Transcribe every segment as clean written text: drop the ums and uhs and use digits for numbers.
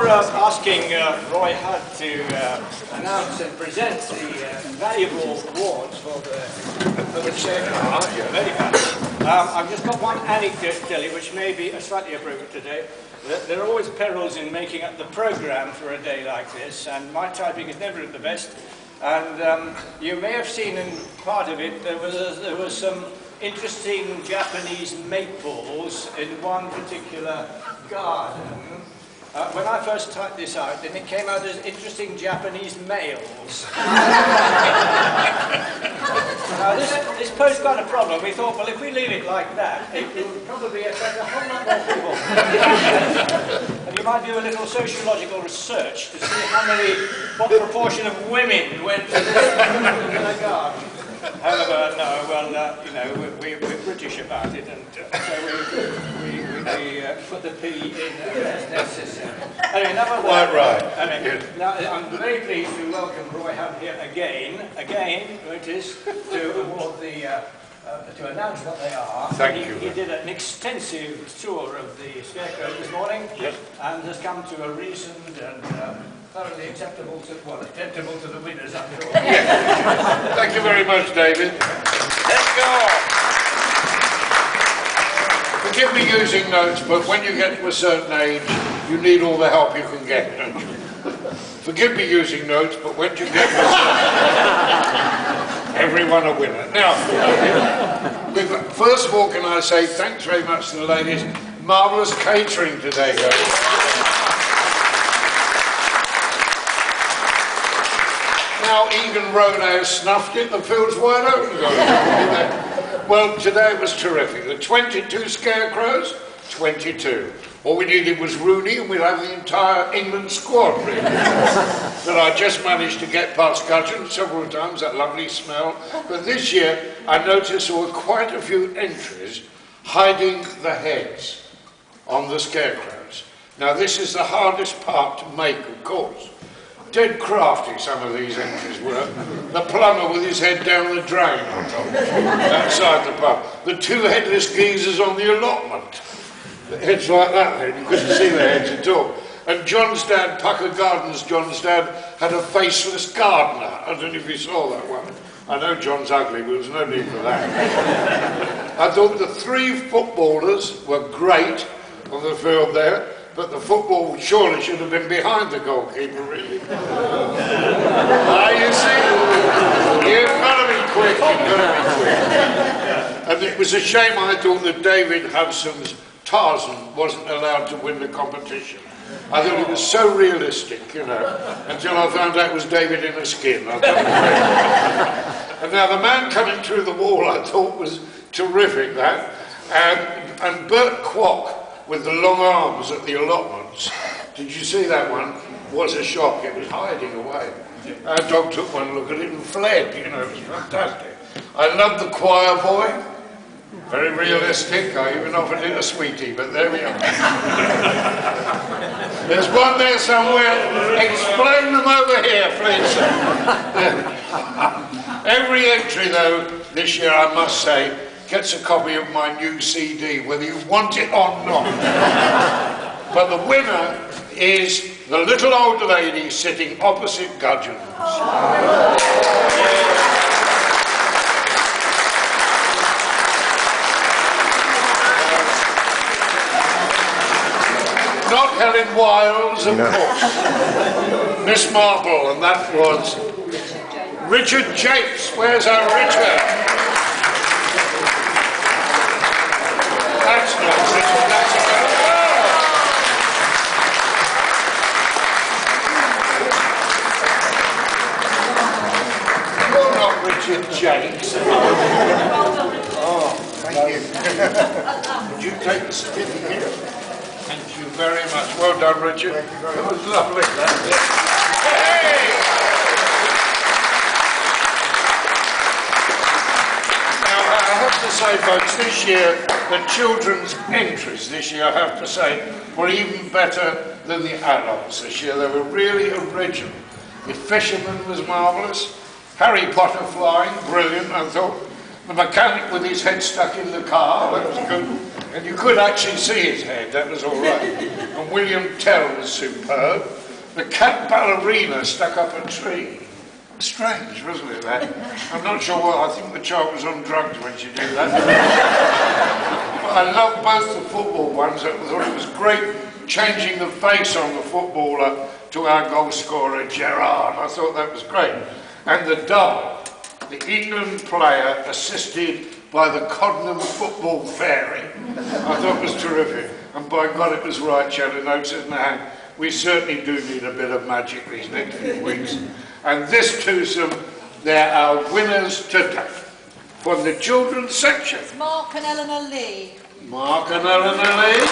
Before asking Roy Hudd to announce and present the valuable awards for the Scarecrows, very much, I've just got one anecdote to tell you, which may be slightly appropriate today. There are always perils in making up the programme for a day like this, and my typing is never at the best. And you may have seen in part of it, there was some interesting Japanese maples in one particular garden. When I first typed this out, then it came out as interesting Japanese males. Now this posed quite a problem. We thought, well, if we leave it like that, it will probably attract a whole lot more people. And you might do a little sociological research to see what proportion of women went to this particular garden. However, no, well, you know, we're British about it, and so we put the P in as necessary. Anyway, number one. Right. Now, I'm very pleased to welcome Roy Hudd here again, notice, to award the, to announce what they are. Thank you. He did an extensive tour of the Scarecrows this morning, yes, and has come to a reasoned and thoroughly acceptable to the winners, I'm sure. Yes. Thank you very much, David. Let's go. Forgive me using notes, but when you get to a certain age, you need all the help you can get, don't you? Forgive me using notes, but when you get to a certain age, everyone a winner. Now, first of all, can I say thanks very much to the ladies. Marvellous catering today, guys. Now Egan Roadhouse snuffed it, the field's wide open. Well, today it was terrific. The 22 Scarecrows, 22. All we needed was Rooney and we'd have the entire England squad, really. But I just managed to get past Gudgeon several times, that lovely smell. But this year, I noticed there were quite a few entries hiding the heads on the Scarecrows. Now this is the hardest part to make, of course. Dead crafty, some of these entries were. The plumber with his head down the drain, I told you, outside the pub. The two headless geezers on the allotment. The heads like that, then. You couldn't see their heads at all. And John's dad, Pucker Gardens, John's dad, had a faceless gardener. I don't know if you saw that one. I know John's ugly, but there's no need for that. I thought the three footballers were great on the field there. But the football surely should have been behind the goalkeeper, really. You see, you've got to be quick, you've got to be quick. And it was a shame, I thought, that David Hubson's Tarzan wasn't allowed to win the competition. I thought it was so realistic, you know, until I found out it was David in a skin. And now the man coming through the wall, I thought was terrific, that. And Bert Kwok, with the long arms at the allotments. Did you see that one? Was a shock. It was hiding away. Our dog took one look at it and fled, you know, it was fantastic. I loved the choir boy. Very realistic. I even offered it a sweetie, but there we are. There's one there somewhere. Explain them over here, please. Every entry, though, this year, I must say, gets a copy of my new CD, whether you want it or not. But the winner is the little old lady sitting opposite Gudgeon's. Not Helen Wiles, of course. Miss Marple, and that was Richard Jakes. Where's our Richard? That's nice, Richard. That's You're not Richard Jakes. Oh, thank you. Would you take the certificate? Thank you very much. Well done, Richard. Thank you very much. It was lovely. Hey! I have to say, folks, this year, the children's entries this year, I have to say, were even better than the adults this year. They were really original. The Fisherman was marvellous. Harry Potter flying, brilliant, I thought. The mechanic with his head stuck in the car, that was good. And you could actually see his head, that was all right. And William Tell was superb. The cat ballerina stuck up a tree. Strange, wasn't it, that? I'm not sure what, I think the child was on drugs when she did that. But I love both the football ones. I thought it was great changing the face on the footballer to our goal scorer, Gerard. I thought that was great. And the double, the England player assisted by the Coddenham football fairy, I thought was terrific. And by God, it was right, she had a note in her hand. We certainly do need a bit of magic these next few weeks. And this twosome, they're our winners today. From the children's section. It's Mark and Eleanor Lee. Mark and Eleanor Lee.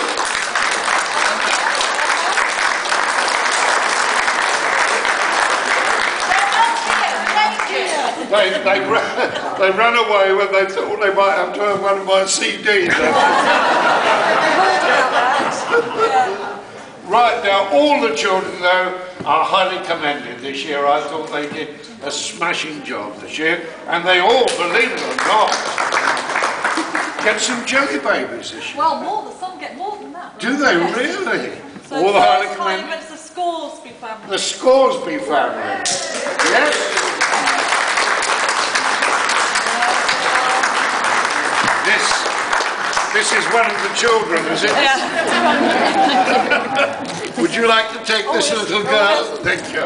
They ran away when they thought they might have to have one of my CDs. Right, now all the children though are highly commended this year. I thought they did a smashing job this year, and they all, believe it or not, get some jelly babies this year. Well, some get more than that. Do they really? So all the highly first commended. it's the Scoresby family. The Scoresby family. Yes. This is one of the children, is it? Yeah. Would you like to take this little girl? Thank you.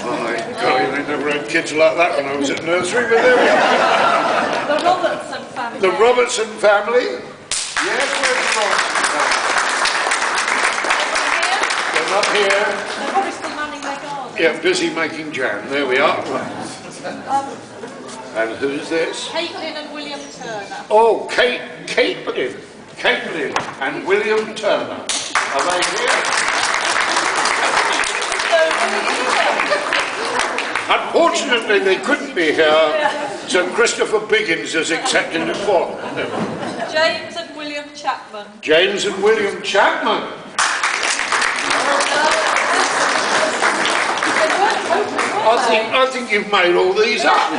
My God, they never had kids like that when I was at nursery, but there we are. The Robertson family. The Robertson family? Yes, where's the Robertson family? They're not here. They're probably still manning their garden. Yeah, busy making jam. There we are. And who's this? Caitlin and William Turner. Oh, Caitlin and William Turner. Are they here? Unfortunately, they couldn't be here, so Christopher Biggins has accepted it for them. James and William Chapman. James and William Chapman. I think you've made all these up,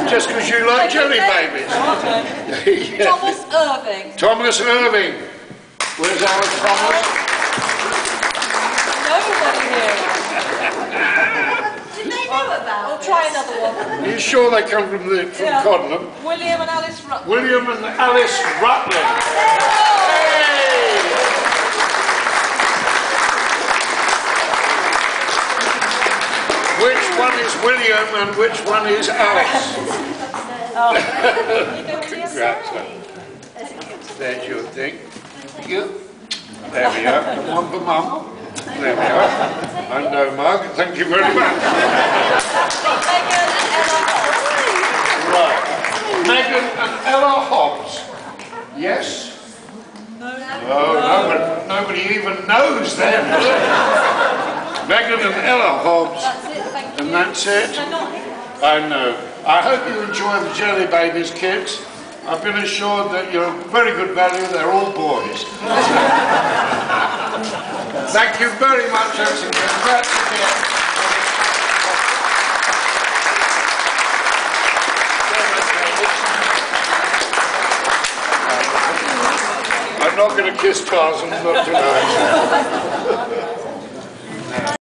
just because you like jelly babies. Okay. Yeah. Thomas Irving. Thomas Irving. Where's our Thomas? Nobody here. Did they know about I'll try another one. Are you sure they come from Coddenham? William and Alice Rutland. William and Alice Rutland. Hey! Which one is William and which one is Alice? Congrats. There's your thing. Thank you. There we are. And one for Mum. There we are. And no mug. Thank you very much. Right. Megan and Ella Hobbs. Yes? No, nobody even knows them. Megan and Ella Hobbs. That's it, thank you. And that's it? They're not here. I know. I hope you enjoy the jelly babies, kids. I've been assured that you're of very good value. They're all boys. Thank you very much, and congrats again. I'm not going to kiss Tarzan, not tonight.